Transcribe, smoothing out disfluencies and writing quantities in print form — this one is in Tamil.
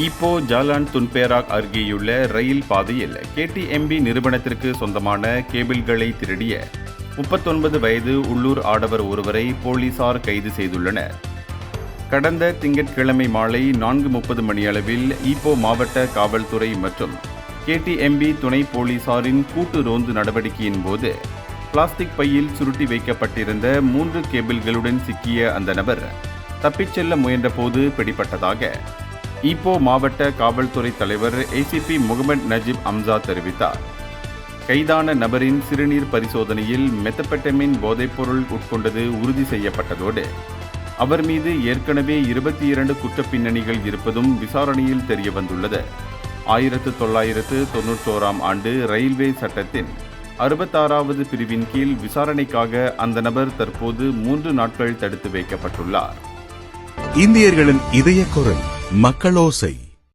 இப்போ ஜாலான் துன்பேராக் அருகேயுள்ள ரயில் பாதையில் கேடிஎம்பி நிறுவனத்திற்கு சொந்தமான கேபிள்களை திருடிய 39 வயது உள்ளூர் ஆடவர் ஒருவரை போலீசார் கைது செய்துள்ளனர். கடந்த திங்கட்கிழமை மாலை 4:30 மணியளவில் ஈப்போ மாவட்ட காவல்துறை மற்றும் கேடிஎம்பி துணை போலீசாரின் கூட்டு ரோந்து நடவடிக்கையின் போது பிளாஸ்டிக் பையில் சுருட்டி வைக்கப்பட்டிருந்த 3 கேபிள்களுடன் சிக்கிய அந்த நபர் தப்பிச் செல்ல முயன்றபோது பிடிபட்டதாக ஈப்போ மாவட்ட காவல்துறை தலைவர் ஏசிபி முகமது நஜீப் அம்சா தெரிவித்தார். கைதான நபரின் சிறுநீர் பரிசோதனையில் மெத்தபெட்டமின் போதைப்பொருள் உட்கொண்டது உறுதி செய்யப்பட்டதோடு அவர் மீது ஏற்கனவே 22 குற்றப் பின்னணிகள் இருப்பதும் விசாரணையில் தெரியவந்துள்ளது. 1991ஆம் ஆண்டு ரயில்வே சட்டத்தின் 66வது பிரிவின் கீழ் விசாரணைக்காக அந்த நபர் தற்போது 3 நாட்கள் தடுத்து வைக்கப்பட்டுள்ளார். இந்தியர்களின் இதய குரல் மக்களோசை.